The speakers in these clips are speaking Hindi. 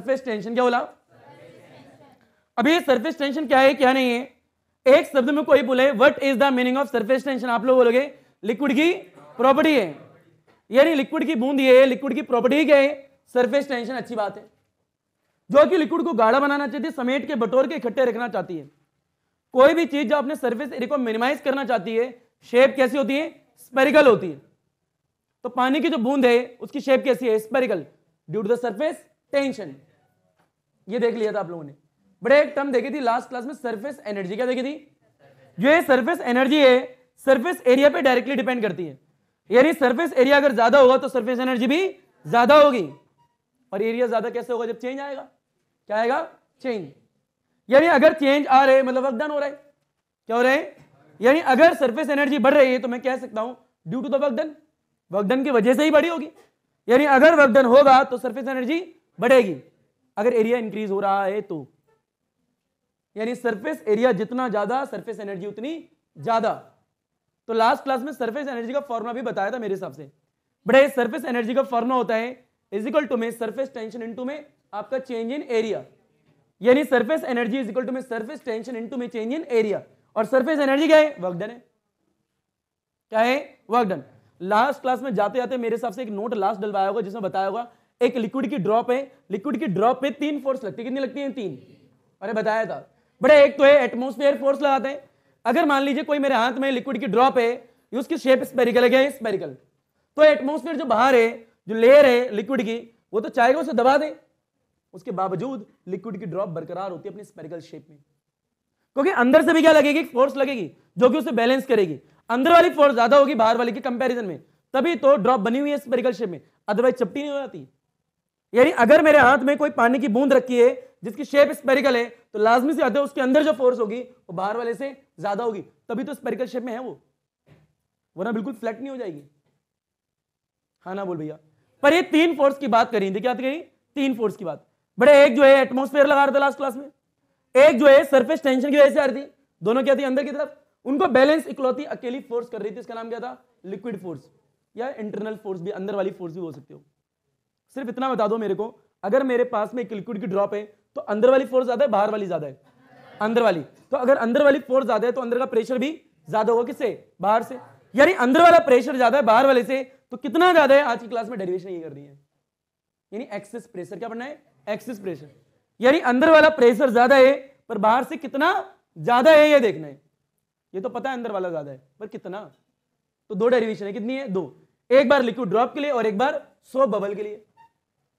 Surface tension. क्या बोला? अभी ये सरफेस टेंशन क्या है क्या नहीं है? एक शब्द में कोई बोले what is the meaning of surface tension, आप लोग बोलोगे लिक्विड की प्रॉपर्टी है, यानी लिक्विड की बूंद ये है, लिक्विड की प्रॉपर्टी क्या है? Surface tension. अच्छी बात है। जो कि लिक्विड को गाढ़ा बनाना चाहती है, समेट के बटोर के इकट्ठे रखना चाहती है। कोई भी चीज जो अपने सरफेस एरिया को मिनिमाइज करना चाहती है, शेप कैसी होती है? स्पेरिकल होती है। तो पानी की जो बूंद है उसकी शेप कैसी है? Spherical, due to the surface tension. ये देख लिया था आप लोगों ने। बड़े एक टर्म देखी थी लास्ट क्लास में, सरफेस एनर्जी। क्या देखी थी? जो ये सरफेस एनर्जी है सरफेस एरिया पे डायरेक्टली डिपेंड करती है, यानी सरफेस एरिया अगर ज्यादा होगा तो सरफेस एनर्जी भी ज्यादा होगी। और एरिया ज्यादा कैसे होगा? जब चेंज आएगा। क्या आएगा? चेंज। यानी अगर चेंज आ रहे मतलब वर्क डन हो रहा है। क्या हो रहा है? यानी अगर सरफेस एनर्जी बढ़ रही है तो मैं कह सकता हूं due to the work done, work done की वजह से ही बढ़ी होगी। यानी अगर वर्क डन होगा तो सरफेस एनर्जी बढ़ेगी, अगर एरिया इंक्रीज हो रहा है तो। यानी सरफेस एरिया जितना ज्यादा सरफेस एनर्जी उतनी ज्यादा। तो लास्ट क्लास में सरफेस एनर्जी का फॉर्मूला भी बताया था मेरे हिसाब से। बड़े सरफेस एनर्जी का फॉर्मूला होता है इज इक्वल टू में सरफेस टेंशन इनटू में आपका चेंज इन एरिया, यानी surface energy is equal to में सरफेस टेंशन इनटू में चेंज इन एरिया। और सरफेस एनर्जी क्या है? वर्क डन है। क्या है? Work done. लास्ट क्लास में जाते जाते मेरे हिसाब से एक नोट लास्ट डलवाया होगा जिसमें बताया होगा एक लिक्विड की ड्रॉप है, लिक्विड की ड्रॉप पे 3 फोर्स लगती है। कितनी लगती है? 3। अरे बताया था। बड़े एक तो है एटमॉस्फेयर फोर्स लगाते हैं। अगर मान लीजिए कोई मेरे हाथ में लिक्विड की ड्रॉप है, उसकी शेप स्पेरिकल है। क्या है? स्पेरिकल। तो एटमॉस्फेयर जो बाहर है, जो लेयर है लिक्विड की, वो तो चाहेगा उसे दबा दे, उसके बावजूद लिक्विड की ड्रॉप बरकरार होती है अपनी स्पेरिकल शेप में, क्योंकि अंदर से भी क्या लगेगी? फोर्स लगेगी जो कि उसे बैलेंस करेगी। अंदर वाली फोर्स ज्यादा होगी बाहर वाली के कंपैरिजन में, तभी तो ड्रॉप बनी हुई है स्पेरिकल शेप में, अदरवाइज चपटी नहीं हो जाती। यानी अगर मेरे हाथ में कोई पानी की बूंद रखी है जिसकी शेप स्पेरिकल है, तो लाजमी से आते उसके अंदर जो फोर्स होगी वो बाहर वाले से ज्यादा होगी, तभी तो स्पेरिकल शेप में है वो, वरना बिल्कुल फ्लैट नहीं हो जाएगी। हाँ ना बोल भैया। पर ये 3 फोर्स की बात करी थी। क्या करी? 3 फोर्स की बात। बड़े एक जो है एटमॉस्फेयर लगा रहा था लास्ट क्लास में, एक जो है सरफेस टेंशन की वजह से आ रही थी। दोनों क्या थी? अंदर की तरफ। उनको बैलेंस इकलौती अकेली फोर्स कर रही थी, इसका नाम क्या था? लिक्विड फोर्स, या इंटरनल फोर्स भी, अंदर वाली फोर्स भी बोल सकते हो। सिर्फ इतना बता दो मेरे को, अगर मेरे पास में एक लिक्विड की ड्रॉप है तो अंदर वाली फोर्स ज्यादा है बाहर वाली ज्यादा है? अंदर वाली। तो अगर अंदर वाली फोर्स ज्यादा है तो अंदर का प्रेशर भी ज्यादा होगा। किससे? बाहर से। यानी अंदर वाला प्रेशर ज्यादा है बाहर वाले से, तो कितना ज्यादा है? आज की क्लास में डेरिवेशन ये कर रही है, यानी एक्सेस प्रेशर। क्या पढ़ना है? Excess pressure. यानी अंदर वाला प्रेशर ज्यादा है पर बाहर से कितना ज्यादा है ये देखना है। ये तो पता है अंदर वाला ज्यादा है, पर कितना? तो 2 डेरिवेशन है। कितनी है? 2। एक बार लिक्विड ड्रॉप के लिए और एक बार सोप बबल के लिए।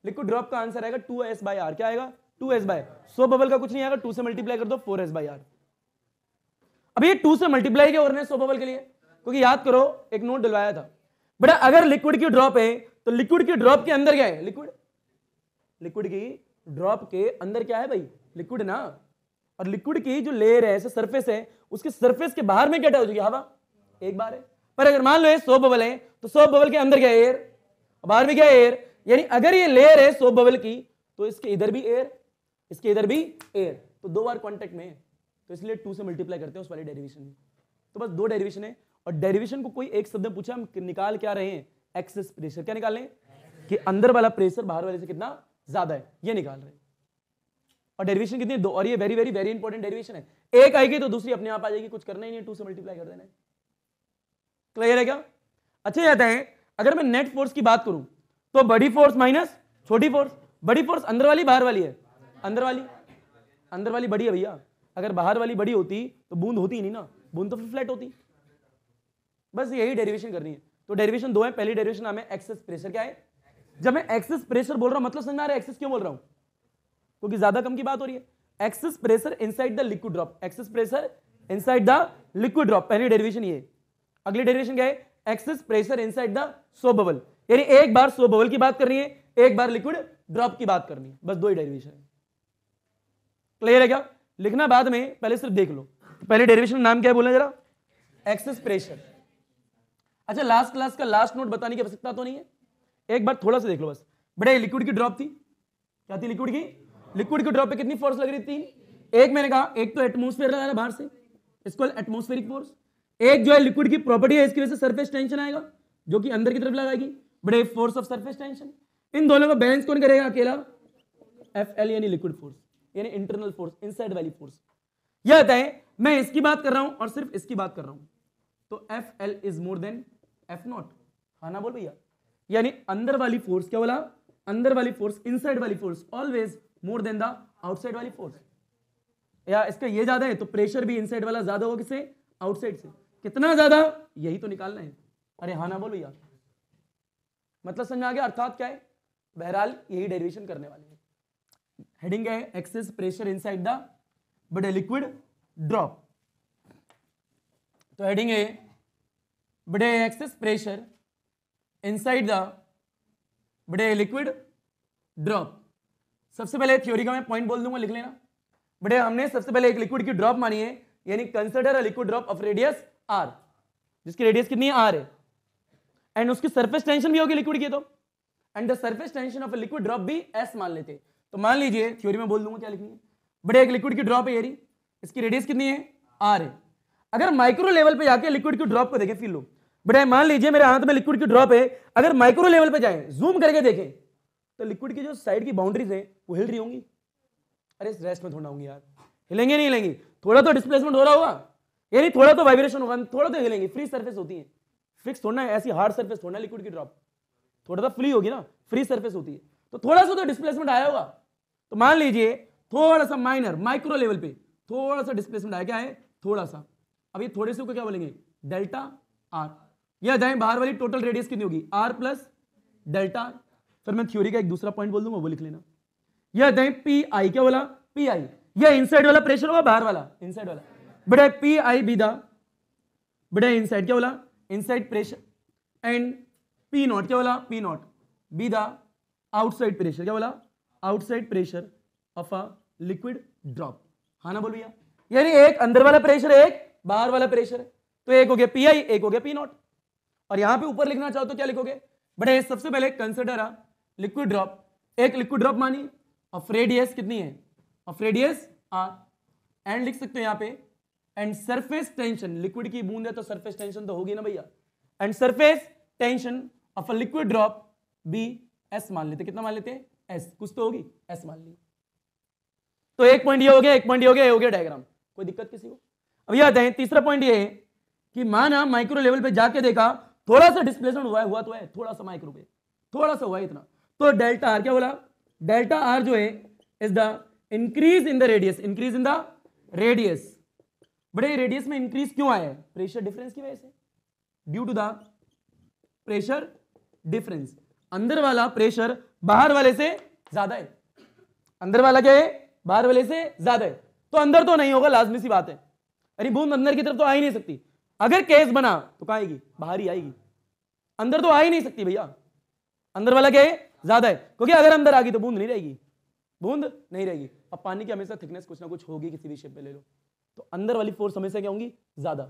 लिक्विड ड्रॉप का आंसर आएगा 2s/r। क्या आएगा? 2s/। सोप बबल का कुछ नहीं आएगा, 2 से मल्टीप्लाई कर दो 4s/r। अब ये 2 से मल्टीप्लाई क्या करना है सोप बबल के लिए? क्योंकि याद करो एक नोट डलवाया था बेटा, अगर लिक्विड की ड्रॉप है तो लिक्विड की ड्रॉप के अंदर क्या है? लिक्विड की ड्रॉप के अंदर क्या है भाई? लिक्विड ना। और लिक्विड की जो लेयर है, ऐसे सरफेस है, उसके सरफेस के बाहर में क्या हो जाएगी? हवा। एक बार है। पर अगर मान लो ये सोप बबल है तो सोप बबल के अंदर क्या है? एयर। बाहर में क्या है? एयर। यानी अगर ये लेयर है सोप बबल की तो इसके इधर भी एयर, इसके इधर भी एयर, तो 2 बार कांटेक्ट में है, तो इसलिए 2 से मल्टीप्लाई करते हैं उस वाली डेरिवेशन में। तो बस 2 डेरिवेशन है। और डेरिवेशन को कोई एक शब्द में पूछा, हम निकाल क्या रहे हैं? Excess pressure. क्या निकाल रहे हैं? कि अंदर वाला प्रेशर बाहर वाले से कितना ज्यादा है, ये निकाल रहे हैं। और डेरिवेशन कितनी? 2। और ये very very very important derivation है। एक आएगी तो दूसरी अपने आप आ जाएगी, कुछ करना ही नहीं है, 2 से मल्टीप्लाई कर देना है। क्लियर है क्या? अच्छा जाता है। अगर मैं नेट फोर्स की बात करूं तो बड़ी फोर्स माइनस छोटी फोर्स। बड़ी फोर्स अंदर वाली बाहर वाली है? अंदर वाली। अंदर वाली बड़ी है भैया। अगर बाहर वाली बड़ी होती तो बूंद होती ही नहीं ना, बूंद तो फिर फ्लैट होती। बस यही डेरिवेशन करनी है। तो डेरिवेशन 2 है। पहली डेरिवेशन नाम है एक्सेस प्रेशर। क्या है? जब मैं एक्सेस प्रेशर बोल रहा हूं मतलब समझ आ रहा है एक्सेस क्यों बोल रहा हूं? क्योंकि ज्यादा कम की बात हो रही है। Excess pressure inside the liquid drop. Excess pressure inside the liquid drop, पहली डेरिवेशन ये। अगली डेरिवेशन क्या है? Excess pressure inside the soap bubble. यानी एक बार सोप बबल की बात करनी है, एक बार लिक्विड ड्रॉप की बात करनी है। बस 2 ही डेरिवेशन है। क्लियर है क्या? लिखना बाद में, पहले सिर्फ देख लो। पहले डेरिवेशन नाम क्या है बोलना जरा? Excess pressure. अच्छा, लास्ट क्लास का लास्ट नोट बताने की आवश्यकता तो नहीं है, एक बार थोड़ा सा देख लो बस। बड़े लिक्विड की ड्रॉप थी। क्या थी? लिक्विड की। लिक्विड की ड्रॉप पे कितनी फोर्स लग रही थी? 3। एक मैंने कहा, एक तो एटमॉस्फेयर लगाना बाहर से, इसको एटमॉस्फेरिक फोर्स। एक जो है लिक्विड की प्रॉपर्टी है, इसकी वजह से सरफेस टेंशन आएगा जो कि अंदर की तरफ लगाएगी, बड़े फोर्स ऑफ सरफेस टेंशन। इन दोनों को बैलेंस कौन करेगा? अकेला FL यानी लिक्विड फोर्स, यानी इंटरनल फोर्स, इनसाइड वाली फोर्स। यह होता है, मैं इसकी बात कर रहा हूं और सिर्फ इसकी बात कर रहा हूं, तो FL is more than F0। हाँ ना बोल भैया, यानी अंदर वाली फोर्स, क्या बोला, अंदर वाली फोर्स, इनसाइड वाली force always more than the outside वाली फोर्स। या इसका ये ज्यादा है तो प्रेशर भी इनसाइड वाला ज्यादा होगा किससे, आउटसाइड से। कितना ज्यादा, यही तो निकालना है। अरे हाँ ना बोल भैया, मतलब समझ में आ गया, अर्थात क्या है, बहरहाल यही डेरिवेशन करने वाले हैं। हेडिंग है excess pressure inside the but a liquid drop. तो हेडिंग है बड़े एक्सेस प्रेशर इनसाइड द बड़े लिक्विड ड्रॉप। सबसे पहले थ्योरी का मैं पॉइंट बोल दूंगा, लिख लेना। बड़े हमने सबसे पहले एक लिक्विड की ड्रॉप मानी है, यानी consider a liquid drop of radius r, जिसकी रेडियस कितनी है, r है, एंड उसकी सरफेस टेंशन भी होगी लिक्विड की, तो and the surface tension of a liquid drop भी s मान लेते। तो मान लीजिए थ्योरी में बोल दूंगा क्या लिखनी है, बड़े एक लिक्विड की ड्रॉप है यारी, इसकी रेडियस कितनी है, r है। अगर माइक्रो लेवल पे जाके लिक्विड की ड्रॉप को देखें, फील लो, बड़े मान लीजिए मेरे हाथ में लिक्विड की ड्रॉप है, अगर माइक्रो लेवल पे जाए, जूम करके देखें, तो लिक्विड की जो साइड की बाउंड्रीज है वो हिल रही होंगी। अरे इस रेस्ट में थोड़ा होंगी यार, हिलेंगे नहीं हिलेंगी, थोड़ा तो डिस्प्लेसमेंट हो रहा होगा, यानी थोड़ा तो वाइब्रेशन होगा, थोड़ा तो हिलेंगी। फ्री सरफेस होती है, फिक्स थोड़ा है, ऐसी हार्ड सरफेस थोड़ा लिक्विड की ड्रॉप, थोड़ा सा फ्री होगी ना, फ्री सरफेस होती है, तो थोड़ा सा तो डिस्प्लेसमेंट आया होगा। तो मान लीजिए थोड़ा सा माइनर माइक्रो लेवल पे थोड़ा सा डिस्प्लेसमेंट आया, क्या है, थोड़ा सा। अभी थोड़े से को क्या बोलेंगे, डेल्टा आर। यह जाए बाहर वाली टोटल रेडियस कितनी होगी, r प्लस डेल्टा। फिर मैं थ्योरी का एक दूसरा पॉइंट बोल दूंगा, वो लिख लेना। यह जाए पी आई, क्या बोला, पी आई, यह इनसाइड वाला प्रेशर होगा, बाहर वाला इनसाइड वाला, बड़ा पी आई बी दा, बड़ा इनसाइड क्या बोला, inside pressure, and P not क्या बोला, पी नॉट बी दा आउटसाइड प्रेशर, क्या बोला, outside pressure of a liquid drop. हाँ ना बोल भैया, यानी एक अंदर वाला प्रेशर है, एक बाहर वाला प्रेशर है, तो एक हो गया पी आई, एक हो गया पी नॉट। और यहां पे ऊपर लिखना चाहो तो क्या लिखोगे, बड़े सबसे पहले कंसिडर अ लिक्विड ड्रॉप, एक लिक्विड ड्रॉप मानी, ऑफ रेडियस कितनी है, ऑफ रेडियस r, एंड लिख सकते हो यहां पे, एंड सरफेस टेंशन, लिक्विड की बूंद है तो सरफेस टेंशन तो होगी ना भैया, and surface tension of a liquid drop be s मान लेते। कितना मान लेते, s, कुछ तो होगी, s मान ली। तो एक पॉइंट ये हो गया, एक पॉइंट ये हो गया, ये हो गया डायग्राम, कोई दिक्कत किसी को। अब ये आते हैं तीसरा पॉइंट, ये है कि माना माइक्रो लेवल पे जाके देखा, थोड़ा सा डिस्प्लेसमेंट हुआ तो है, थोड़ा सा माइक्रो पे, थोड़ा सा हुआ इतना, तो डेल्टा आर, क्या बोला, डेल्टा आर जो है is the increase in the radius, increase in the radius. बड़े रेडियस में इंक्रीज क्यों आया है, प्रेशर डिफरेंस की वजह से, due to the pressure difference. अंदर वाला प्रेशर बाहर वाले से ज्यादा है, अंदर वाला क्या है, बाहर वाले से ज्यादा है, तो अंदर तो नहीं होगा, लाजमी सी बात है। अरे बूंद अंदर की तरफ तो आ ही नहीं सकती, अगर केस बना तो कहां आएगी, बाहर ही आएगी, अंदर तो आ ही नहीं सकती भैया। अंदर वाला क्या है, ज्यादा है, क्योंकि अगर अंदर आ गई तो बूंद नहीं रहेगी, बूंद नहीं रहेगी। अब पानी की हमेशा थिकनेस कुछ ना कुछ होगी, किसी भी शेप पे ले लो, तो अंदर वाली फोर्स हमेशा क्या होंगी, ज्यादा।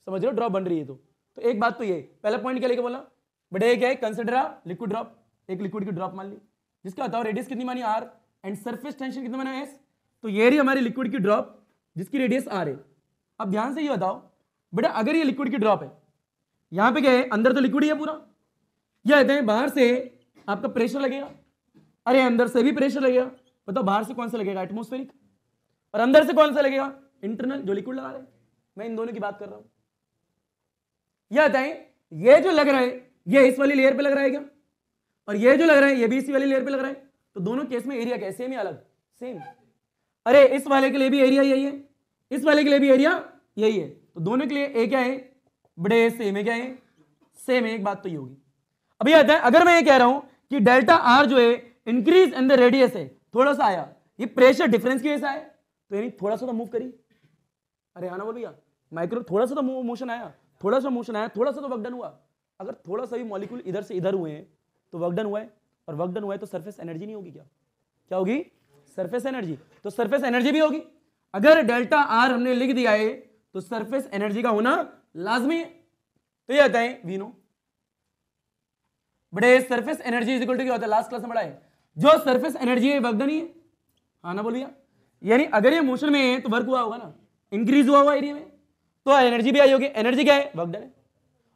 समझ रहे हो, ड्रॉप बन रही है तो एक बात तो ये, पहला पॉइंट क्या लेके बोला, बड़े क्या है, कंसिडर लिक्विड ड्रॉप, एक लिक्विड की ड्रॉप मान ली, जिसका बताओ रेडियस कितनी मानी, r, एंड सरफेस टेंशन कितना माना, s। तो ये रही हमारी लिक्विड की ड्रॉप जिसकी रेडियस r है। अब ध्यान से ये बताओ बेटा, अगर ये लिक्विड की ड्रॉप है, यहां पे क्या है, अंदर तो लिक्विड ही है पूरा, ये कहते हैं बाहर से आपका प्रेशर लगेगा, अरे अंदर से भी प्रेशर लगेगा, बताओ बाहर से कौन सा लगेगा, एटमॉस्फेरिक, और अंदर से कौन सा लगेगा, इंटरनल, जो लिक्विड लगा रहे हैं। मैं इन दोनों की बात कर रहा हूं। यह बताएं, ये जो लग रहा है ये इस वाली लेयर पे लग रहा है क्या, और ये जो लग रहा है ये भी इसी वाली लेयर पे लग रहा है, तो दोनों केस में एरिया क्या है, सेम या अलग, सेम। अरे इस वाले के लिए भी एरिया यही है, इस वाले के लिए भी एरिया यही है, तो दोनों के लिए ए क्या है, बड़े सेम है, क्या है, सेम है। एक बात तो ये होगी। अभी आता है, अगर मैं ये कह रहा हूं कि डेल्टा आर जो है इंक्रीज इन द रेडियस है, थोड़ा सा आया, ये प्रेशर डिफरेंस की वजह से आया, तो यानी थोड़ा सा तो मूव करी। अरे हाँ ना बोल भैया, माइक्रो थोड़ा सा तो मोशन आया, थोड़ा सा मोशन आया, थोड़ा सा तो वर्क डन हुआ। अगर थोड़ा सा भी मॉलिक्यूल इधर से इधर हुए हैं तो वर्क डन हुआ है, और वर्क डन हुआ है तो सरफेस एनर्जी नहीं होगी क्या, क्या होगी, सरफेस एनर्जी। तो सरफेस एनर्जी भी होगी। अगर डेल्टा आर हमने लिख दिया है तो सरफेस एनर्जी का होना लाजमी है। तो ये आता है वी नो, बड़े surface energy is equal to क्या होता है, लास्ट क्लास में पढ़ा है, जो सरफेस एनर्जी है वर्क डन ही है। हाँ ना बोलिए, यानी अगर ये मोशन में है तो वर्क हुआ होगा ना, इंक्रीज हुआ होगा एरिया में, तो एनर्जी भी आई होगी। एनर्जी क्या है, वर्क डन है।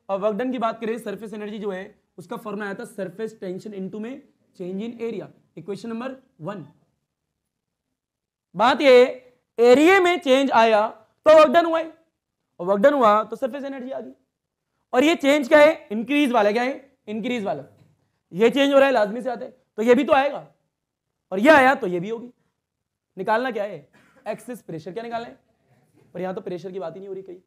और वर्क डन की बात करें, सरफेस एनर्जी जो है उसका फॉर्मूला आया था सरफेस टेंशन इनटू में change in area, equation number 1। बात ये एरिया में चेंज आया तो वर्क डन हुआ है, और वर्क डन हुआ तो सरफेस एनर्जी आ गई। और ये चेंज क्या है? इंक्रीज वाला। क्या है? इंक्रीज वाला। ये चेंज हो रहा है, लाजमी से आता है, तो ये भी तो आएगा, और ये आया तो ये भी होगी। निकालना क्या है? Excess pressure. क्या निकालना है? पर यहां तो प्रेशर की बात ही नहीं हो रही कहीं,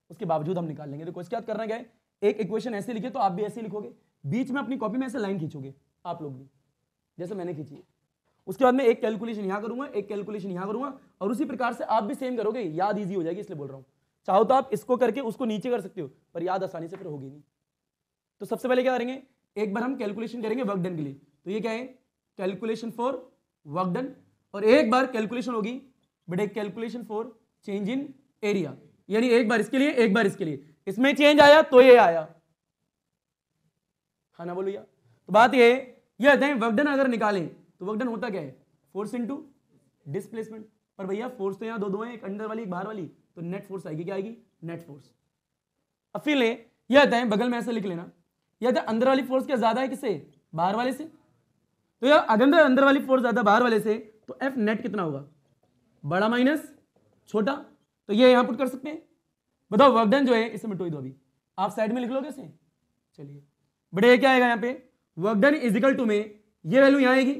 उसके बावजूद हम निकाल लेंगे। तो इसके बाद करना क्या है? एक इक्वेशन ऐसे लिखे तो आप भी ऐसे लिखोगे, बीच में अपनी कॉपी में ऐसे लाइन खींचोगे आप लोग भी, जैसे मैंने खींची है। उसके बाद मैं एक कैलकुलेशन यहां करूंगा, एक कैलकुलेशन यहां करूंगा, और उसी प्रकार से आप भी सेम करोगे। याद इजी हो जाएगी, इसलिए बोल रहा हूं। चाहो तो आप इसको करके उसको नीचे कर सकते हो, पर याद आसानी से फिर होगी नहीं। तो सबसे पहले क्या करेंगे? एक बार हम कैलकुलेशन करेंगे वर्क डन के लिए। तो ये क्या है? Calculation for work done. और एक बार कैलकुलेशन होगी बट एक calculation for change in area, यानी एक बार इसके लिए, एक बार इसके लिए। इसमें चेंज आया तो ये आया, हाँ ना बोलो या? तो बात ये आता है वर्क डन अगर निकालें तो वर्क डन होता क्या है? Force into displacement. पर भैया फोर्स तो यहां दो दो है, एक अंदर वाली एक बाहर वाली, तो नेट फोर्स आएगी। क्या आएगी? Net force. अब फिर ये आता है, बगल में ऐसे लिख लेना, ये आता है अंदर वाली फोर्स क्या ज्यादा है किससे? बाहर वाले से। तो यार अगर अंदर वाली फोर्स ज्यादा बाहर वाले से, तो एफ नेट कितना होगा? बड़ा माइनस छोटा। तो ये यहां पुट कर सकते हैं। बताओ वर्क डन जो है इसे मिटो दो, अभी आप साइड में लिख लोगे इसे। चलिए बड़े क्या आएगा यहाँ पे? Work done is equal to में ये वैल्यू यहाँ आएगी।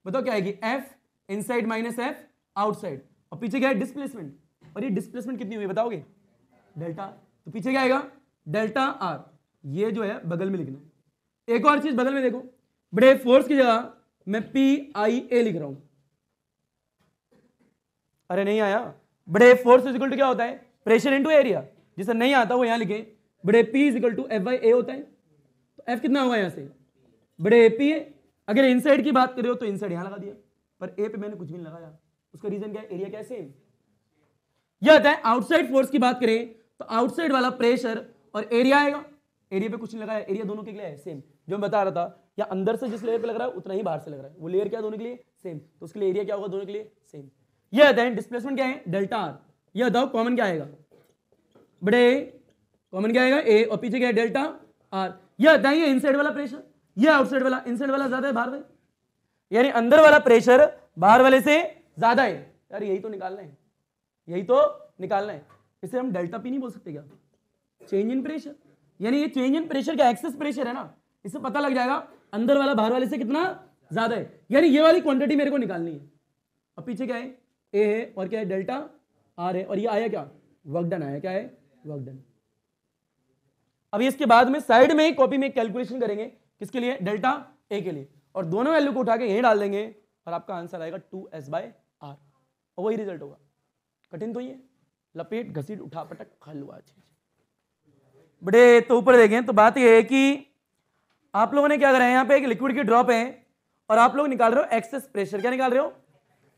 बताओ क्या आएगी? F inside minus F outside, और पीछे क्या है? डिस्प्लेसमेंट। और ये डिस्प्लेसमेंट कितनी हुई बताओगे? डेल्टा। तो पीछे क्या आएगा? Delta are. ये जो है बगल में लिखना है। एक और चीज बगल में देखो, बड़े फोर्स की जगह मैं पी आई ए लिख रहा हूं। अरे नहीं आया? बड़े फोर्स इज इक्वल टू क्या होता है? Pressure into area. जिसे नहीं आता वो यहां लिखे, बड़े P is equal to F by A होता है। तो एफ कितना होगा यहां से? बड़े पी ए। अगर इनसाइड की बात करो तो इनसाइड यहां लगा दिया, पर ए पे मैंने कुछ भी नहीं लगाया। उसका रीजन क्या है? एरिया क्या है? सेम। यह आता है आउटसाइड फोर्स की बात करें तो आउटसाइड वाला प्रेशर और एरिया आएगा। एरिया पे कुछ नहीं लगाया, एरिया दोनों के लिए है सेम। जो मैं बता रहा था, या अंदर से जिस लेयर पे लग रहा है उतना ही बाहर से लग रहा है, वो लेयर क्या दोनों के लिए? सेम। तो उसके लिए एरिया क्या होगा? दोनों के लिए सेम। यह आता है डिस्प्लेसमेंट क्या है? Delta R. यह बताओ कॉमन क्या आएगा? बड़े कॉमन क्या आएगा? ए, और पीछे क्या है? Delta R. यह आता है ये इनसाइड वाला प्रेशर, यह आउटसाइड वाला। इनसाइड वाला ज्यादा है बाहर वाले, यानी अंदर वाला प्रेशर बाहर वाले से ज्यादा है। यार यही तो निकालना है, यही तो निकालना है। इसे हम डेल्टा पी नहीं बोल सकते क्या? Change in pressure. यानी ये चेंज इन प्रेशर का एक्सेस प्रेशर है ना, इससे पता लग जाएगा अंदर वाला बाहर वाले से कितना ज्यादा है। यानी ये वाली क्वांटिटी मेरे को निकालनी है। अब पीछे क्या है? ए है, और क्या है? डेल्टा आर है। और ये आया क्या? वर्क डन आया। क्या है? Work done. अब इसके बाद में साइड में ही कॉपी में कैलकुलेशन करेंगे, किसके लिए? डेल्टा ए के लिए, और दोनों वैल्यू को उठा के यहीं डाल देंगे, और आपका आंसर आएगा 2s बाय आर, और वही रिजल्ट होगा। कठिन तो ये लपेट घसीट उठा पटक खलवा बड़े। तो ऊपर देखें तो बात ये है कि आप लोगों ने क्या करा है, यहाँ पे एक लिक्विड की ड्रॉप है, और आप लोग निकाल रहे हो एक्सेस प्रेशर। क्या निकाल रहे हो?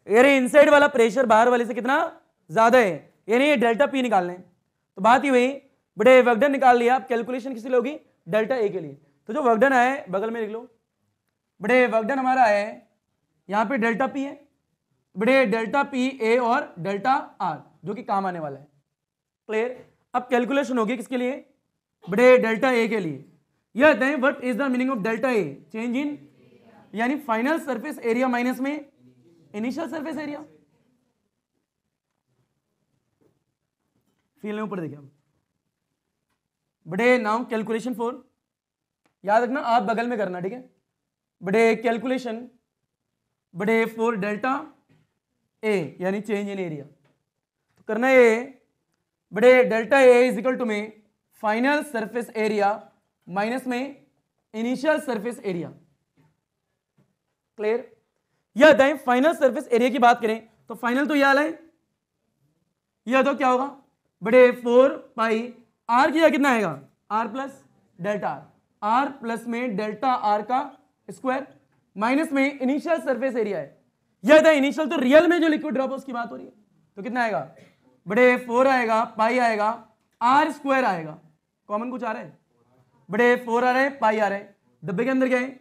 यानी इनसाइड वाला प्रेशर बाहर वाले से कितना ज्यादा है, यानी ये डेल्टा पी निकालना है। तो बात ही हुई, बड़े वर्क डन निकाल लिया। आप कैलकुलेशन किसी लोगी? डेल्टा ए के लिए। तो जो वर्क डन आया है बगल में लिख लो। बड़े वर्क डन हमारा आया है, यहाँ पे डेल्टा पी है, बड़े डेल्टा पी ए और डेल्टा आर, जो कि काम आने वाला है। क्लियर? अब कैलकुलेशन होगी किसके लिए? बड़े डेल्टा ए के लिए। यह आता है what is the meaning of delta A? Change in, यानी फाइनल सरफेस एरिया माइनस में इनिशियल सरफेस एरिया। फील ऊपर देखिए। बड़े नाउ कैलकुलेशन फॉर, याद रखना आप बगल में करना, ठीक है? बड़े कैलकुलेशन बड़े फॉर डेल्टा ए, यानी चेंज इन एरिया। तो करना ये, बड़े delta A is equal to में फाइनल सरफेस एरिया माइनस में इनिशियल सरफेस एरिया। क्लियर? यह आता है फाइनल सरफेस एरिया की बात करें तो फाइनल तो यह वाला है, यह तो क्या होगा? बड़े 4 पाई आर किया कितना आएगा? R plus delta R, R plus में डेल्टा आर का स्क्वायर माइनस में इनिशियल सरफेस एरिया है। यह था इनिशियल, तो रियल में जो लिक्विड ड्रॉप है उसकी बात हो रही है। तो कितना आएगा? बड़े 4 आएगा, पाई आएगा, आर स्क्वायर आएगा। कॉमन कुछ आ रहा है? बड़े 4 आ रहे हैं, पाई आ रहे हैं। डब्बे के अंदर क्या है?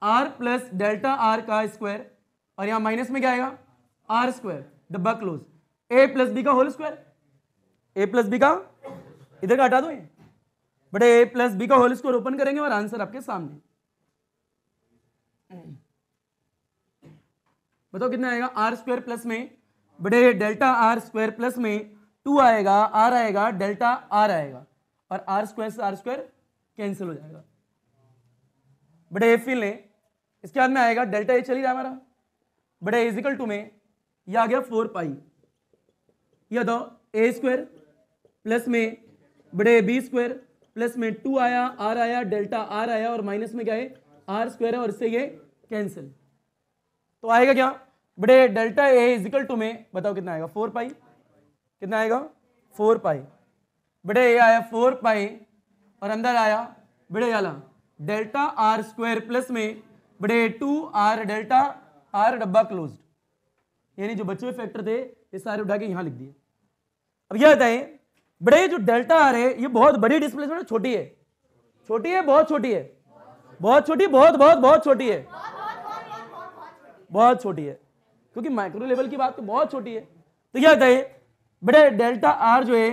आर प्लस डेल्टा आर का स्क्वायर, और यहां माइनस में क्या आएगा? R square. डब्बा क्लोज। ए प्लस बी का whole square, A plus B का इधर का हटा दो ये, बड़े ए प्लस बी का होल स्क्वायर ओपन करेंगे और आंसर आपके सामने। बताओ कितना आएगा? आर स्क्वायर प्लस में बड़े डेल्टा आर स्क्वायर प्लस में 2 आएगा, आर आएगा, डेल्टा आर आएगा और आर स्क्वायर से आर स्क्वायर कैंसिल हो जाएगा। बड़े ए फिल लें, इसके बाद में आएगा डेल्टा ए चल ही रहा हमारा, बड़े इजिकल टू में यह आ गया 4 पाई, यह दो ए स्क्वायर प्लस में बड़े बी स्क्वायर प्लस में 2 आया, आर आया, डेल्टा आर आया और माइनस में क्या है आर स्क्वायर है और इससे ये कैंसिल। तो आएगा क्या बड़े डेल्टा ए इजिकल टू में बताओ कितना आएगा 4 पाई, कितना आएगा 4 पाई, बड़े ए आया 4 पाई और अंदर आया बड़े वाला डेल्टा आर स्क्वायर प्लस में बड़े 2 आर डेल्टा आर डब्बा क्लोज्ड, यानी जो बचे हुए फैक्टर थे ये सारे उठा के यहां लिख दिए। अब यह बताएं बड़े जो डेल्टा आर है ये बहुत बड़ी डिस्प्लेसमेंट छोटी है, छोटी है बहुत छोटी है, बहुत छोटी, बहुत बहुत बहुत छोटी है, बहुत छोटी है, क्योंकि माइक्रो लेवल की बात तो बहुत छोटी है। तो क्या बताइए बड़े डेल्टा आर जो है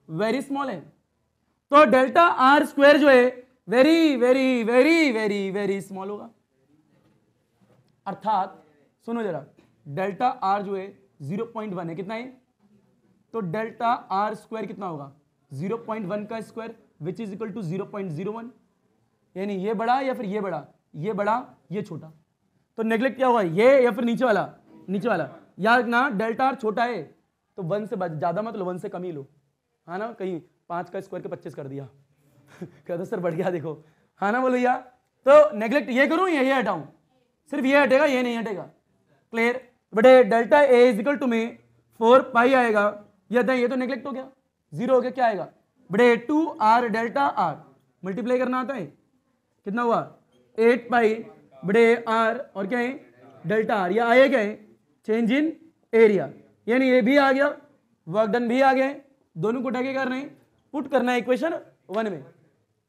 वेरी स्मॉल है, तो डेल्टा आर स्क्वायर जो है very very very very very small होगा। अर्थात सुनो जरा, डेल्टा आर जो है 0.1 है, कितना है तो डेल्टा आर स्क्वायर कितना होगा 0.1 का square which is equal to 0.01, यानी ये बड़ा या फिर ये बड़ा, ये बड़ा ये छोटा। तो नेग्लेक्ट क्या होगा ये या फिर नीचे वाला, नीचे वाला। याद रखना डेल्टा आर छोटा है तो 1 से ज्यादा मत लो, 1 से कम ही लो, हाँ ना, कहीं 5 का स्क्वायर के 25 कर दिया कहते सर बढ़ गया देखो, हाँ ना बोलो या। तो नेग्लेक्ट ये करूं या ये हटाऊं, सिर्फ ये हटेगा ये नहीं हटेगा, क्लियर। बटे delta A is equal to में 4 पाई आएगा, ये तो नेग्लेक्ट हो गया, 0 हो गया, क्या आएगा बटे 2 आर डेल्टा आर, मल्टीप्लाई करना आता है कितना हुआ 8 पाई बटे आर और क्या है डेल्टा आर। यह आया क्या है चेंज इन एरिया, यानी ये भी आ गया, वर्क डन भी आ गया, दोनों को उठा के कर रहे हैं, पुट करना है इक्वेशन 1 में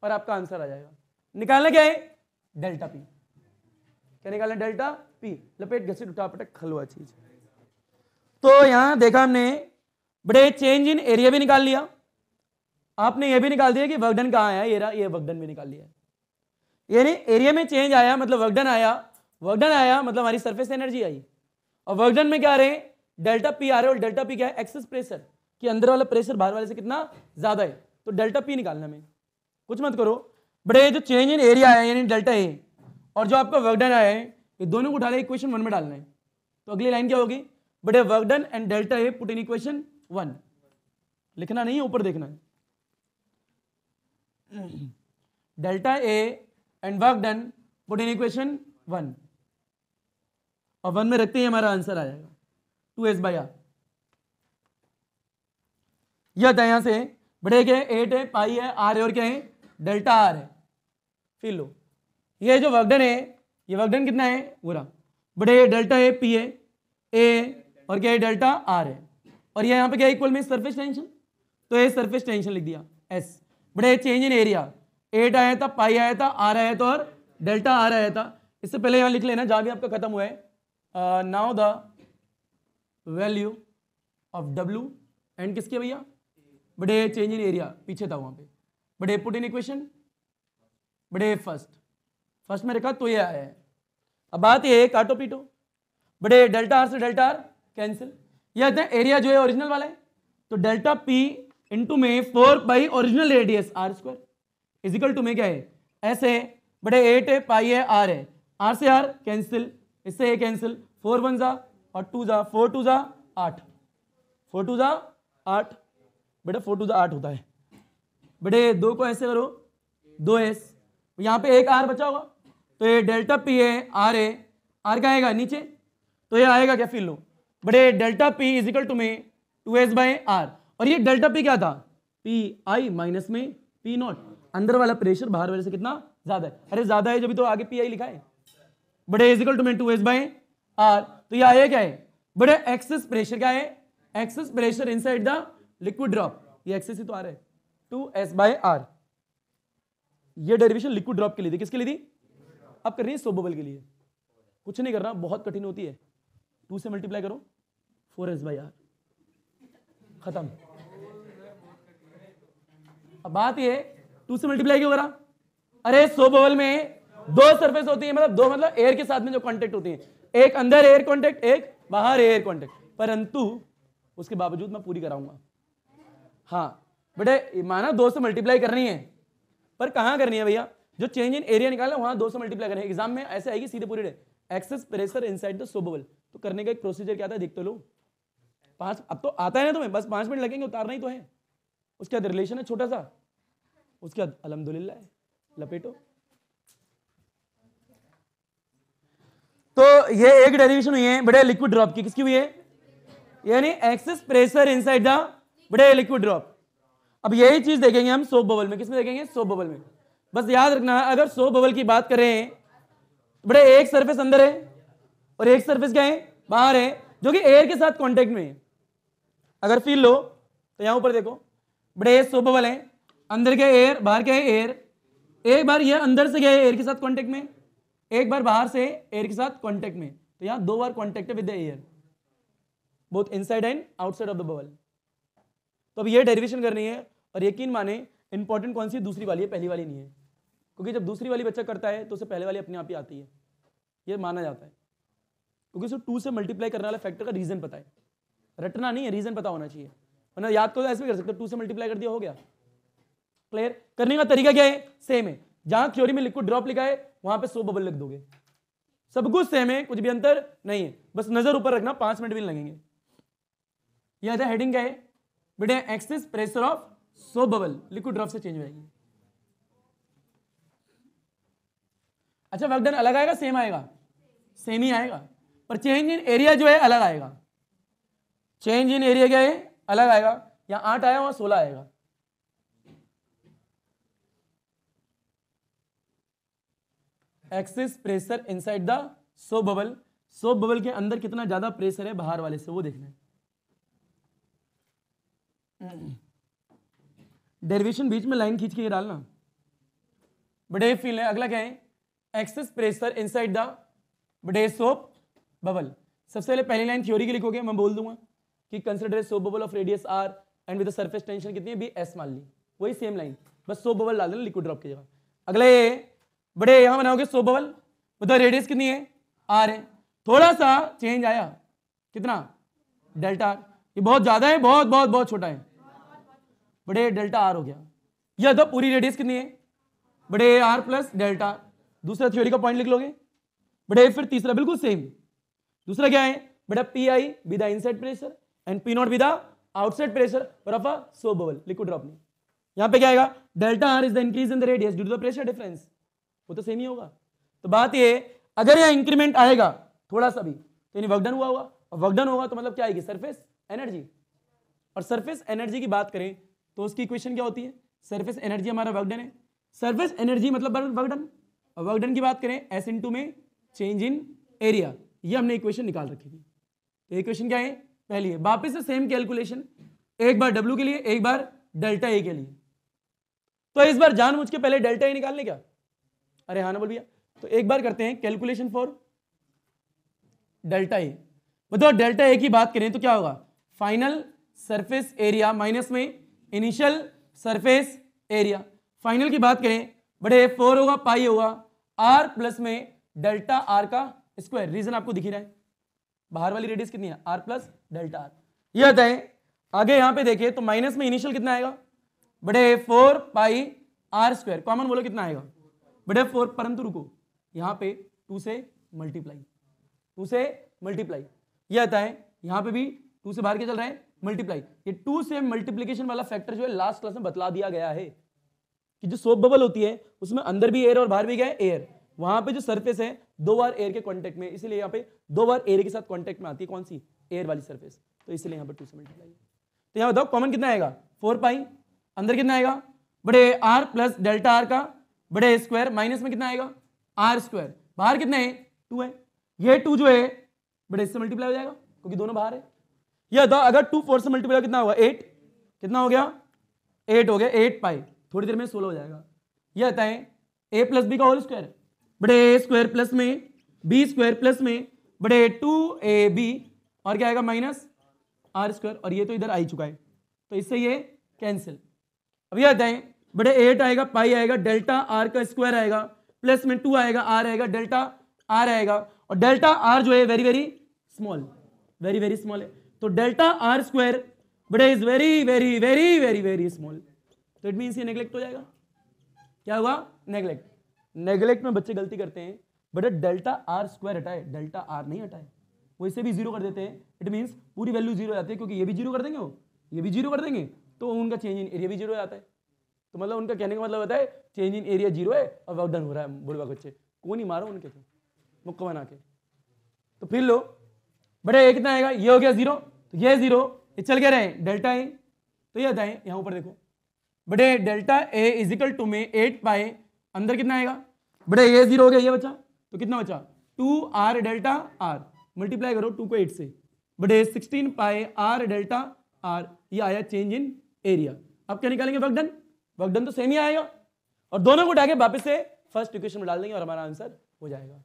और आपका आंसर आ जाएगा। निकालना क्या है डेल्टा पी, क्या निकालना डेल्टा पी, लपेट घसीट उठा पटक खलवा चीज। तो यहां देखा हमने बड़े चेंज इन एरिया भी निकाल लिया, आपने ये भी निकाल दिया कि वर्क डन कहां आया, ये वर्क डन भी निकाल लिया, यानी एरिया में चेंज आया मतलब वर्क डन आया, वर्क डन आया मतलब हमारी सरफेस एनर्जी आई, और वर्क डन में क्या आ रहे हैं डेल्टा पी आ रहे हैं, और डेल्टा पी क्या है एक्सेस प्रेशर, कि अंदर वाला प्रेशर बाहर वाले से कितना ज्यादा है, तो डेल्टा पी निकालना में कुछ मत करो। बड़े जो चेंज इन एरिया आया यानी डेल्टा ए और जो आपका वर्क डन आया है ये दोनों को उठा ले इक्वेशन 1 में डालना है। तो अगली लाइन क्या होगी बड़े work done and delta A put in equation 1, लिखना नहीं है ऊपर देखना है, delta A and work done put in equation 1 और 1 में रखते ही हमारा आंसर आ जाएगा 2s/r। यह था यहां से बड़े क्या है 8 है, पाई है, आर है और क्या है डेल्टा आर है। फिर लो ये जो वर्क डन है ये वर्क डन कितना है पूरा बड़े डेल्टा ए पी है, ए और क्या है डेल्टा आर है, और ये यहां पे क्या इक्वल में सरफेस टेंशन, तो ये सरफेस टेंशन लिख दिया एस। बड़े चेंज इन एरिया 8 आया था, पाई आया था, आर आया था और डेल्टा आर आया था। इससे पहले यहां लिख लेना जहां भी आपका खत्म हुआ है, now the value of W and किसके भैया बड़े चेंज इन एरिया पीछे था वहां पे, बड़े पुट इन इक्वेशन बड़े फर्स्ट में रखा तो ये आया है। अब बात ये है काटो पीटो, बड़े डेल्टा आर से डेल्टा आर कैंसिल, यह एरिया जो है ओरिजिनल वाला है, तो डेल्टा पी इंटू में 4 pi original radius R square is equal to में क्या है ऐसे बड़े 8 है, पाई है, आर है, आर से आर कैंसिल, इससे ये कैंसिल, 4 1 जा और 2 जा, 4 2 जा 8, 4 2 जा 8, बेटा 4 2 जा 8 होता है। बड़े 2 को ऐसे करो 2s, यहाँ पे एक आर बचा होगा तो ये डेल्टा पी है, आर है, आर का आएगा नीचे तो ये आएगा क्या फिर लो बड़े डेल्टा पी इजिकल टू में 2s/r, और ये डेल्टा पी क्या था पी आई माइनस में पी नॉट, अंदर वाला प्रेशर बाहर वाले से कितना ज्यादा है, अरे ज्यादा है जब तो आगे पी आई लिखा है, बड़े इजिकल टू में 2s/r, तो ये आया क्या है बड़े एक्सेस प्रेशर क्या है excess pressure inside the liquid drop, ये एक्सेस ही तो आ रहा है 2s/r। ये डेरिवेशन लिक्विड ड्रॉप के लिए थी, किसके लिए थी अब कर रही है सोप बबल के लिए, कुछ नहीं करना बहुत कठिन होती है, 2 से मल्टीप्लाई करो 4s/r खत्म। अब बात ये 2 से मल्टीप्लाई क्यों करा, अरे सोप बबल में 2 सरफेस होती है, मतलब 2 मतलब एयर के साथ में जो कांटेक्ट होती है, एक अंदर एयर कांटेक्ट एक बाहर एयर कांटेक्ट, परंतु उसके बावजूद मैं पूरी कराऊंगा। हाँ बेटे माना 2 से मल्टीप्लाई करनी है, पर कहाँ करनी है भैया? जो चेंज इन एरिया निकाला वहां 2 से मल्टीप्लाई करनी है। एग्जाम में ऐसे आएगी सीधे पूरी day, excess pressure inside the soap bubble. तो करने का एक प्रोसीजर क्या था देख तो लो। 5 अब तो आता है ना तुम्हें, बस 5 मिनट लगेंगे, उतारना ही तो है। उसके बाद रिलेशन है छोटा सा, उसके बाद अल्हम्दुलिल्लाह है, लपेटो। तो ये एक डेरिवेशन हुई है बड़े लिक्विड ड्रॉप की। किसकी हुई है? यानी एक्सेस प्रेशर इनसाइड द बड़े लिक्विड ड्रॉप। अब यही चीज देखेंगे हम सोप बबल में। किसमें देखेंगे? सोप बबल में। बस याद रखना अगर सोप बबल की बात करें बड़े एक सरफेस अंदर है और एक सरफेस क्या है? बाहर है, जो कि एयर के साथ कांटेक्ट में है। अगर फील लो तो यहां ऊपर देखो, बड़े सोप बबल है, अंदर क्या है? एयर, बाहर क्या है? एयर। एक बार ये अंदर से गया है एयर के साथ कांटेक्ट में, एक बार बाहर से एयर के साथ कांटेक्ट में। तो यहां 2 बार कांटेक्ट है with the air, both inside and outside of the bubble. तो अब ये डेरिवेशन करनी है और यकीन माने इंपॉर्टेंट कौन सी है? दूसरी वाली है, पहली वाली नहीं है। क्योंकि जब दूसरी वाली बच्चा करता है तो उसे पहले वाली अपने आप ही आती है, ये माना जाता है। क्योंकि उसे 2 से मल्टीप्लाई करने वाले फैक्टर का रीजन पता है, रटना नहीं है, रीजन पता होना चाहिए। वरना याद को तो ऐसे भी कर सकते हो, 2 से मल्टीप्लाई कर दिया हो गया। क्लियर? करने का तरीका क्या है? सेम है। जहां थ्योरी में लिक्विड ड्रॉप लिखा है वहां पे सोप बबल लिख दोगे। सब कुछ सेम है, कुछ भी अंतर नहीं है, बस नजर ऊपर रखना, 5 मिनट भी लगेंगे। यह था हेडिंग क्या है बेटे? Access pressure of soap bubble, liquid drop से चेंज हो जाएगी। अच्छा वर्क डन अलग आएगा सेम आएगा? सेम ही आएगा, पर चेंज इन एरिया जो है अलग आएगा। चेंज इन एरिया क्या है? अलग आएगा। यहां 8 आया, वहां 16 आएगा। Excess pressure inside the soap bubble, soap bubble के अंदर कितना ज्यादा प्रेशर है बाहर वाले से, वो देखना है। डेरिवेशन बीच में लाइन खींच के डालना, बड़े फील है। अगला क्या है? एक्सेस प्रेशर इनसाइड द बड़े सोप बबल। सबसे पहले पहली लाइन थ्योरी की लिखोगे, मैं बोल दूंगा कि consider soap bubble of radius r and with surface tension कितनी है? b(s) मान ली। वही सेम लाइन, बस सोप बबल डाल देना लिक्विड ड्रॉप की जगह। अगले बड़े यहां बनाओगे सोप बबल, बताओ रेडियस कितनी है? r है। थोड़ा सा चेंज आया, कितना? Delta r। ये बहुत ज्यादा है, बहुत बहुत बहुत छोटा है, बड़े डेल्टा r हो गया। यह तो पूरी रेडियस कितनी है? बड़े r प्लस डेल्टा। दूसरा थ्योरी का पॉइंट लिख लोगे बड़े। फिर तीसरा बिल्कुल सेम, दूसरा क्या है? बड़ा P I with the inside pressure and P nought with the outside pressure of a soap bubble, liquid drop में। यहां पे क्या आएगा? Delta R is the increase in the radius due to the pressure difference. वो तो सेम ही होगा। तो बात ये, अगर यहां इंक्रीमेंट आएगा थोड़ा सा भी तो यानी वर्क डन हुआ होगा, और वर्क डन होगा तो मतलब क्या आएगी? Surface energy. और सरफेस एनर्जी की बात करें तो उसकी इक्वेशन क्या होती है? सरफेस एनर्जी हमारा वर्क डन है, सरफेस एनर्जी मतलब वर्क डन। और वर्क डन की बात करें S इनटू में चेंज इन एरिया, ये हमने इक्वेशन निकाल रखी थी। तो इक्वेशन क्या है? पहली है, वापस से सेम कैलकुलेशन, एक बार W के लिए, एक बार डेल्टा A के लिए। तो इस बार जानबूझ के पहले डेल्टा A निकालने क्या? अरे हाँ ना बोल भैया। तो एक बार करते हैं कैलकुलेशन फॉर डेल्टा A। बताओ डेल्टा A की बात करें तो क्या होगा? फाइनल सरफेस एरिया माइनस में इनिशियल सरफेस एरिया। फाइनल की बात करें बड़े 4 होगा, पाई होगा, r प्लस में डेल्टा r का स्क्वायर। रीजन आपको दिख ही रहा है, बाहर वाली रेडियस कितनी है? r plus delta r। ये आता है। आगे यहां पे देखिए तो माइनस में इनिशियल कितना आएगा? बड़े 4 पाई r स्क्वायर। कॉमन बोलो कितना आएगा? बड़े 4, परंतु रुको यहां पे 2 से मल्टीप्लाई, 2 से मल्टीप्लाई। ये आता है। यहां पे भी 2 से बाहर क्या चल रहा है? मल्टीप्लाई। ये 2 से मल्टीप्लीकेशन वाला फैक्टर जो है लास्ट क्लास में बतला दिया गया है कि जो सोप बबल होती है उसमें अंदर भी एयर और बाहर भी गया है एयर। वहां पे जो सरफेस है 2 बार एयर के कांटेक्ट में, इसलिए यहाँ पे 2 बार एयर के साथ कांटेक्ट में आती है। कौन सी? एयर वाली सरफेस। तो इसलिए यहाँ पे 2 से मल्टीप्लाई। तो यहाँ बताओ कॉमन कितना आएगा? 4 पाई, अंदर कितना आएगा? बड़े r प्लस डेल्टा r का बड़े स्क्वायर, माइनस में कितना आएगा? r square. बाहर कितना है? 2 है। ये 2 जो है बड़े इससे मल्टीप्लाई हो जाएगा क्योंकि दोनों बाहर है। यह बताओ अगर 2 4 से मल्टीप्लाई कितना होगा? 8। कितना हो गया? 8 हो गया। 8 पाई, थोड़ी देर में 16 हो जाएगा। यह आता है a प्लस बी का होल स्क्वायर, बड़े a स्क्वायर प्लस में b स्क्वायर प्लस में बड़े 2ab, और क्या आएगा? Minus r square. और ये तो इधर आ ही चुका है तो इससे ये कैंसिल। अब ये आता है बड़े 8 आएगा, पाई आएगा, डेल्टा r का स्क्वायर आएगा, प्लस में 2 आएगा, r आएगा, डेल्टा r आएगा। और डेल्टा r जो है very very small, very very small है। तो डेल्टा आर स्क्वायर बड़े is very very very very very small, तो इट मीन्स ये नेग्लेक्ट हो जाएगा। क्या हुआ? नेग्लेक्ट। नेग्लेक्ट में बच्चे गलती करते हैं, बट डेल्टा आर स्क्वायर हटाए, डेल्टा आर नहीं हटाए, वो इसे भी जीरो कर देते हैं। इट मीन्स पूरी वैल्यू जीरो हो जाती है, क्योंकि ये भी जीरो कर देंगे, वो ये भी जीरो कर देंगे, तो उनका चेंज इन एरिया भी जीरो हो जाता है। तो मतलब उनका कहने का मतलब होता है चेंज इन एरिया जीरो है और वर्क डन हो रहा है। बुढ़वा बच्चे को नहीं मारो उनके, तो मुक्का बना के। तो फिर लो बड़े, ये कितना आएगा? ये हो गया जीरो, तो ये जीरो, ये चल क्या रहे डेल्टा ए, तो ये बताएं यहां ऊपर देखो बड़े, डेल्टा ए इजिकल टू में 8 पाई, अंदर कितना आएगा बड़े? ये जीरो हो गया, ये बचा, तो कितना बचा? 2 आर डेल्टा आर, मल्टीप्लाई करो 2 को 8 से, बड़े 16 पाई आर डेल्टा आर, ये आया चेंज इन एरिया। अब क्या निकालेंगे? Work done. वर्क डन तो सेम ही आएगा, और दोनों को उठा के वापस से फर्स्ट इक्वेशन में डाल देंगे और हमारा आंसर हो जाएगा।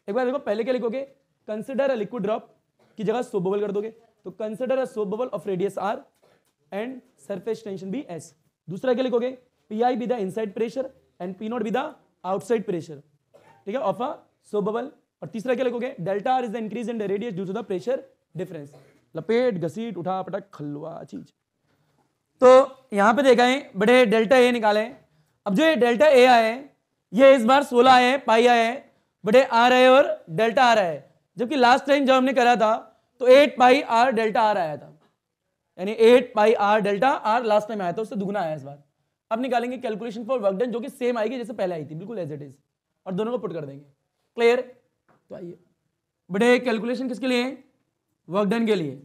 एक बार देखो, पहले क्या लिखोगे? कंसिडर अ लिक्विड ड्रॉप की जगह सोप बबल कर दोगे, तो consider a soap bubble of radius R and surface tension be S. दूसरा क्या लिखोगे? P I be the inside pressure and P not be the outside pressure, ठीक है, ऑफ अ सोप बबल। और तीसरा क्या लिखोगे? Delta R is the increase in the radius due to the pressure difference. लपेट घसीट उठा पटक खलवा चीज। तो यहां पे देखा है बड़े डेल्टा ए निकाले। अब जो ये डेल्टा ए आए, ये इस बार 16 आए, पाई आए, बड़े आर आए और डेल्टा आर आए, जबकि लास्ट टाइम जब हमने करा था तो 8 पाई आर डेल्टा आर आया था, यानी 8 pi R delta R last time आया था, उससे दुगना आया इस बार। अब निकालेंगे कैलकुलेशन फॉर वर्क डन, जो कि सेम आएगी जैसे पहले आई थी, बिल्कुल एज इट इज, और दोनों को पुट कर देंगे। क्लियर? तो आइए बड़े, कैलकुलेशन किसके लिए? वर्क डन के लिए।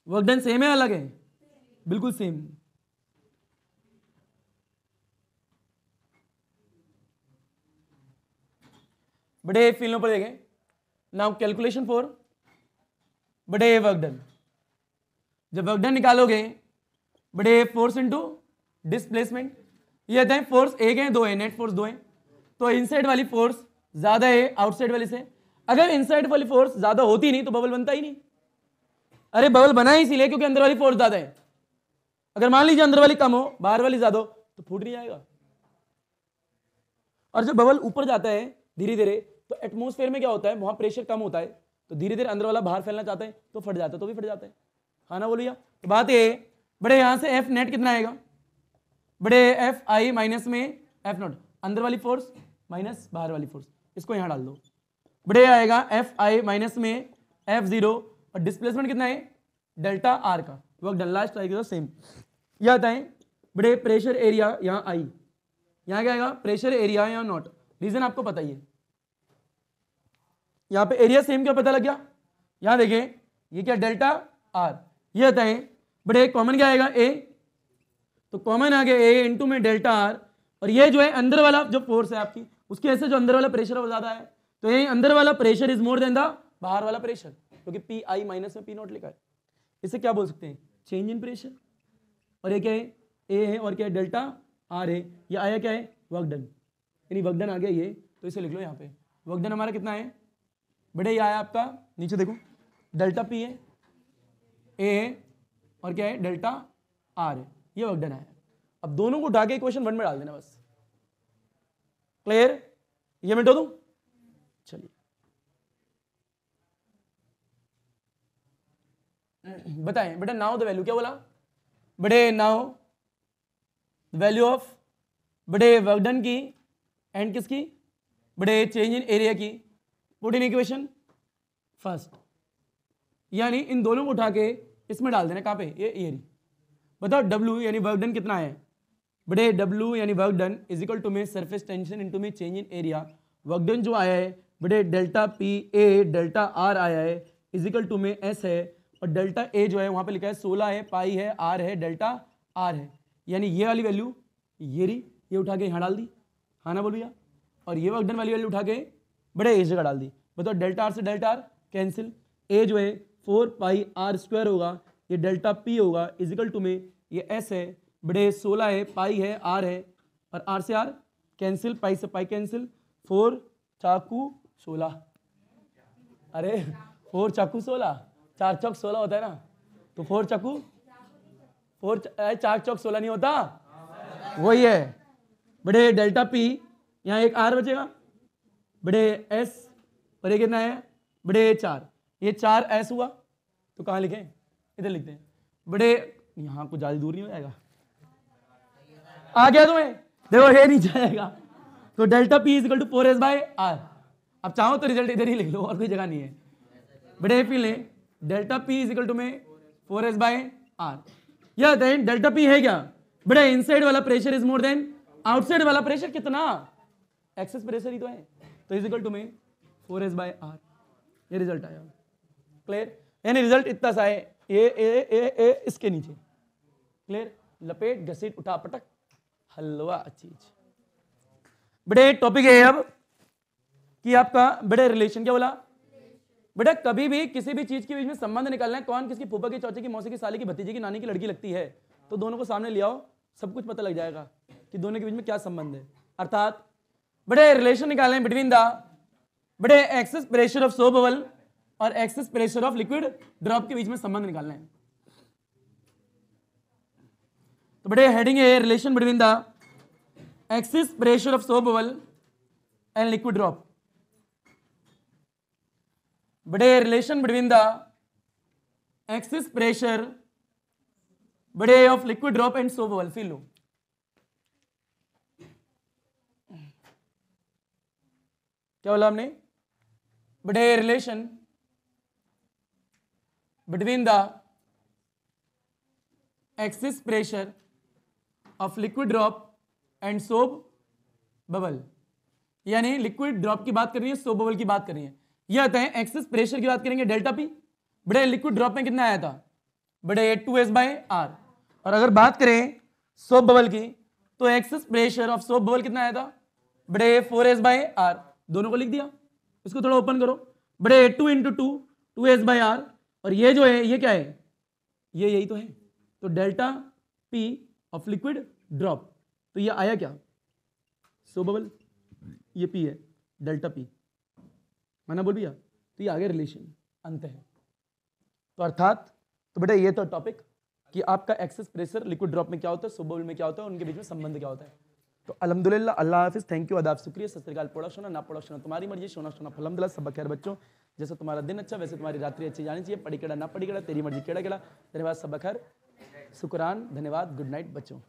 वर्क डन सेम है अलग है? बिल्कुल सेम। बड़े फिल्मों पर देखें नाउ, कैलकुलेशन फॉर बड़े वर्क डन। जब वर्क डन निकालोगे बड़े, फोर्स इनटू डिस्प्लेसमेंट, ये आता है फोर्स एक है, दो है, नेट फोर्स दो है, तो इनसाइड वाली फोर्स ज्यादा है आउटसाइड वाली से। अगर इनसाइड वाली फोर्स ज्यादा होती नहीं तो बबल बनता ही नहीं। अरे बबल बना ही इसीलिए क्योंकि अंदर वाली फोर्स ज्यादा है। अगर मान लीजिए अंदर वाली कम हो, बाहर वाली ज्यादा हो, तो फूट नहीं जाएगा। और जब बबल ऊपर जाता है धीरे धीरे, तो एटमॉस्फेयर में क्या होता है, वहां प्रेशर कम होता है, तो धीरे धीरे अंदर वाला बाहर फैलना चाहता है तो फट जाता है, तो भी फट जाता है। हाँ ना बोलिए? तो बात ये बड़े, यहां से एफ नेट कितना आएगा बड़े? एफ आई माइनस में एफ नॉट, अंदर वाली फोर्स माइनस बाहर वाली फोर्स, इसको यहां डाल दो बड़े, आएगा एफ आई माइनस में एफ जीरो, और डिस्प्लेसमेंट कितना है डेल्टा आर का। वर्क डन लास्ट आएगा सेम। यह आता है बड़े, प्रेशर एरिया यहाँ आई, यहाँ क्या आएगा? प्रेशर एरिया यहाँ नॉट, रीजन आपको पता ही है। यहाँ पे एरिया सेम क्या पता लग गया? यहाँ देखें ये क्या डेल्टा आर, ये आता है बड़े, कॉमन क्या आएगा? ए, तो कॉमन आ गया ए इंटू में डेल्टा आर, और ये जो है अंदर वाला जो फोर्स है आपकी, उसके ऐसे जो अंदर वाला प्रेशर है वो ज्यादा है, तो ये अंदर वाला pressure is more than the बाहर वाला प्रेशर, क्योंकि पी आई माइनस में पी नॉट लिखा है। इसे क्या बोल सकते हैं? Change in pressure. और ये क्या है? ए है, और क्या है? डेल्टा आर है। ये आया क्या है? वर्क डन, यानी वर्क डन आ गया ये, तो इसे लिख लो यहाँ पे। वर्क डन हमारा कितना है बड़े? ये आया आपका, नीचे देखो डेल्टा पी है, ए है, और क्या है? डेल्टा आर है, ये वर्क डन आया। अब दोनों को उठा के इक्वेशन 1 में डाल देना बस। क्लियर? ये मिनटो दूं? चलिए बताएं बेटा, नाउ द वैल्यू, क्या बोला बड़े? नाउ वैल्यू ऑफ बड़े वर्क डन की एंड किसकी बड़े? चेंज इन एरिया की। पुट इन इक्वेशन फर्स्ट, यानी इन दोनों को उठा के इसमें डाल देना। कहां पे? ये एरिया। बताओ W यानी वर्क डन कितना है बड़े? W यानी work done is equal to में सरफेस टेंशन इनटू में change in area. Work done जो आया है बड़े, delta P A delta R आया है, इज इक्वल टू में एस है, और डेल्टा ए जो है वहां पे लिखा है 16 है, पाई है, आर है, डेल्टा आर है, यानी ये वाली वैल्यू ये रही, ये उठा के यहाँ डाल दी। हाँ ना बोल भैया? और ये वर्क डन वाली वैल्यू उठा के बड़े इस जगह डाल दी। बताओ डेल्टा आर से डेल्टा आर कैंसिल, ए जो है 4 पाई आर स्क्वायर होगा, ये डेल्टा पी होगा, इजिकल टू में ये एस है बड़े, 16 है, पाई है, आर है, और आर से आर कैंसिल, पाई से पाई कैंसिल, 4 चाकू 16, अरे 4 चाकू 16, 4 चौक 16 होता है ना, तो 4 चाकू 4 चौक 16 नहीं होता, वही है बड़े। डेल्टा पी यहाँ एक आर बचेगा बड़े, एस और ये कितना है बड़े 4, ये 4 एस हुआ तो कहाँ लिखें, इधर लिखते हैं बड़े, यहाँ कुछ ज्यादा दूर नहीं हो जाएगा, आ गया तुम्हें, देखो ये नहीं जाएगा, तो delta P is equal to 4s/r। अब चाहो तो रिजल्ट इधर ही लिख लो, और कोई जगह नहीं है। बड़े पी ले, delta P is equal to में 4s/r, या देन डेल्टा पी है क्या, बड़े इनसाइड वाला pressure is more than outside वाला प्रेशर, कितना एक्सेस प्रेशर ही तो है, तो इज इक्वल टू में 4s/r। ये रिजल्ट आया, क्लियर, यानी रिजल्ट इतना सा है, ए इसके नीचे, क्लियर, लपेट घसीट उठा पटक हलवा चीज। बड़े टॉपिक है अब कि आपका बड़े रिलेशन, क्या बोला बेटा, कभी भी किसी भी चीज के बीच में संबंध निकालना है, कौन किसकी फूफा की, चौचे की, मौसी की, साली की, भतीजे की, नानी की लड़की लगती है, तो दोनों को सामने ले आओ, सब कुछ पता लग जाएगा कि दोनों के बीच में क्या संबंध है। अर्थात बड़े रिलेशन निकालने बिटवीन द बड़े excess pressure of soap bubble और excess pressure of liquid drop के बीच में संबंध निकालना है। तो बड़े हेडिंग है relation between the excess pressure of soap bubble and liquid drop. बड़े relation between the excess pressure बड़े of liquid drop and soap bubble, feel लो, क्या बोला हमने, बड़े relation between the excess pressure of liquid drop and soap bubble, यानी लिक्विड ड्रॉप की बात कर रही है, सोप बबल की बात कर रही है। यह आता है एक्सेस प्रेशर की बात करेंगे डेल्टा पी, बड़े लिक्विड ड्रॉप में कितना आया था, बड़े 2s/r, और अगर बात करें सोप बबल की तो access pressure of soap bubble कितना आया था, बड़े 4s/r, दोनों को लिख दिया। इसको थोड़ा ओपन करो, बड़े 2 × 2 2s/r, और ये जो है ये क्या है, ये यही तो है, तो delta P of liquid drop, तो ये आया क्या, सोप बबल, ये पी है, डेल्टा पी माना बोल भैया, तो ये आगे रिलेशन अंत है। तो अर्थात तो बेटा ये तो टॉपिक कि आपका एक्सेस प्रेशर लिक्विड ड्रॉप में क्या होता है, सोप बबल में क्या होता है, उनके बीच में संबंध क्या होता है। तो अल्हम्दुलिल्लाह, अल्लाह हाफिज, थैंक यू, आदाब, शुक्रिया, सत श्री अकाल, पढ़ा सुना ना पढ़ा सुना तुम्हारी मर्जी, सोना सोना अल्हम्दुलिल्लाह, सब खैर बच्चों, जैसे तुम्हारा दिन अच्छा वैसे तुम्हारी रात्रि अच्छी जानी चाहिए, पढ़ी केड़ा ना पढ़ी केड़ा, तेरी मर्जी केड़ा केड़ा, धन्यवाद, सब खैर, शुक्रान, धन्यवाद, गुड नाइट बच्चों।